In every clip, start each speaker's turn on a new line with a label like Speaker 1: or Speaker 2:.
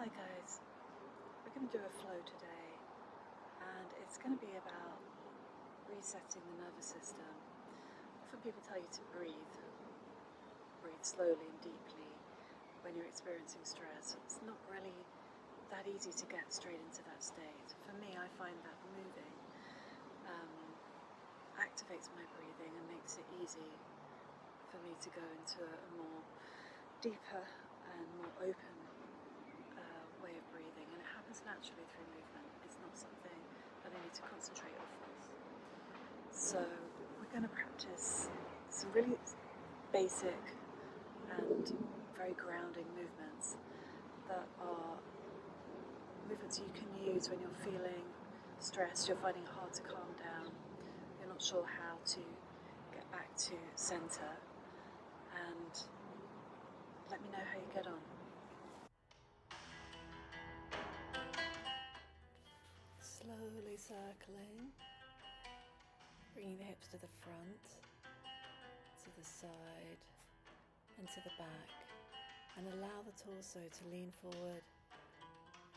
Speaker 1: Hi guys, we're going to do a flow today and it's going to be about resetting the nervous system. Often people tell you to breathe slowly and deeply when you're experiencing stress. It's not really that easy to get straight into that state. For me, I find that moving activates my breathing and makes it easy for me to go into a more deeper and more open way of breathing, and it happens naturally through movement. It's not something that I need to concentrate or force. So we're going to practice some really basic and very grounding movements that are movements you can use when you're feeling stressed, you're finding it hard to calm down, you're not sure how to get back to center, and let me know how you get on. Slowly circling, bringing the hips to the front, to the side and to the back, and allow the torso to lean forward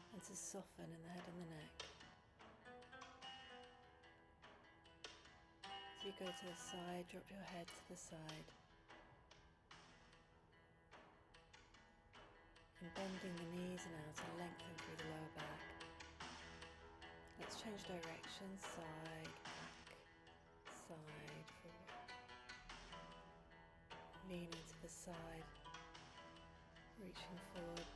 Speaker 1: and to soften in the head and the neck. As you go to the side, drop your head to the side and bending the knees now to lengthen through the lower back. Let's change direction, side, back, side, forward. Leaning to the side, reaching forward.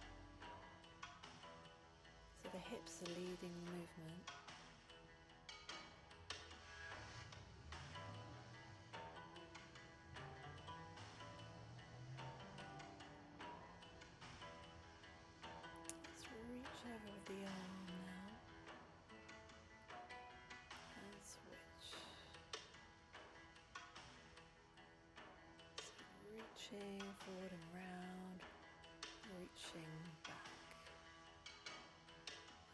Speaker 1: So the hips are leading the movement. Let's reach over with the arm now and switch. So reaching forward and round, reaching back,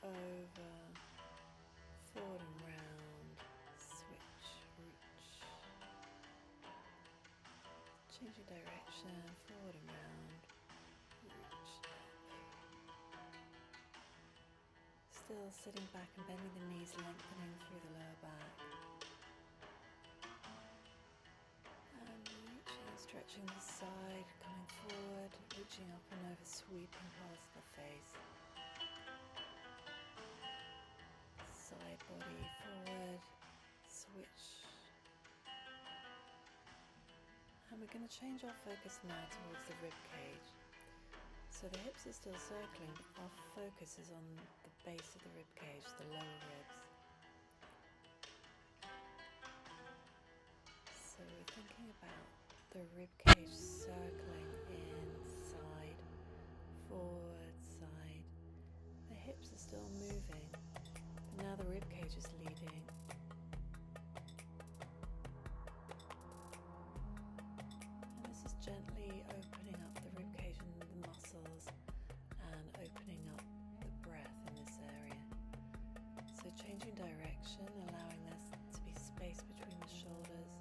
Speaker 1: over, forward and round, switch, reach. Changing direction, forward and round, reach. Still sitting back and bending the knees, lengthening through the lower back. And reaching and stretching the side, coming forward, reaching up and over, sweeping past the face. Side body forward, switch. And we're going to change our focus now towards the rib cage. So the hips are still circling, but our focus is on the base of the rib cage, the lower ribs. So we're thinking about the rib cage circling inside, forward, side. The hips are still moving, but now the rib cage is leading. And this is gently opening up the rib cage and the muscles and opening up the breath in this area. So changing direction, allowing there to be space between the shoulders.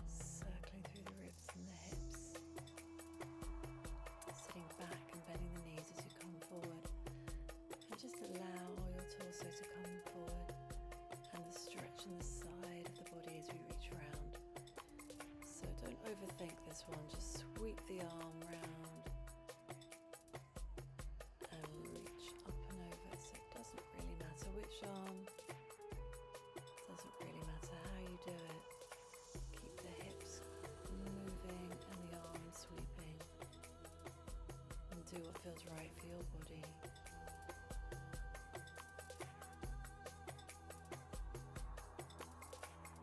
Speaker 1: Circling through the ribs and the hips. Sitting back and bending the knees as you come forward. And just allow your torso to come forward and the stretch in the side of the body as we reach around. So don't overthink this one, just sweep the arm round and reach up and over. So it doesn't really matter which arm, doesn't really matter how you do it. Keep the hips moving and the arm sweeping, and do what feels right for your body.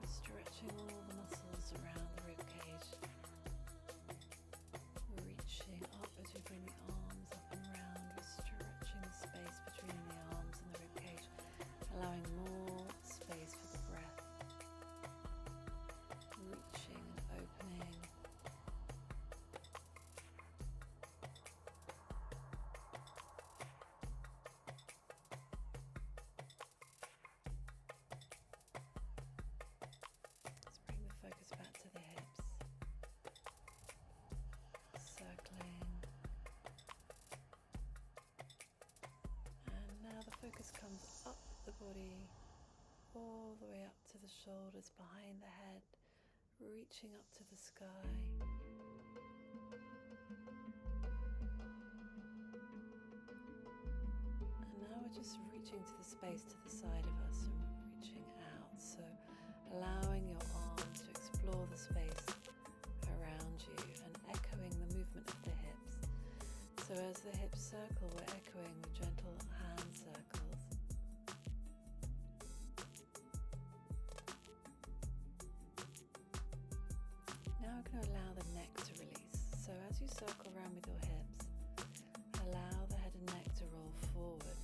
Speaker 1: Stretching all the muscles around the rib cage, reaching up as we bring the arms up and round. We're stretching the space between the arms and the rib cage, allowing more space for the breath. Reaching and opening. Let's bring the focus back to the hips. body all the way up to the shoulders, behind the head, reaching up to the sky. And now we're just reaching to the space to the side of us and reaching out, so allowing your arms to explore the space around you and echoing the movement of the hips. So as the hips circle, we're echoing with gentle hand circles. Now we're going to allow the neck to release. So as you circle around with your hips, allow the head and neck to roll forward.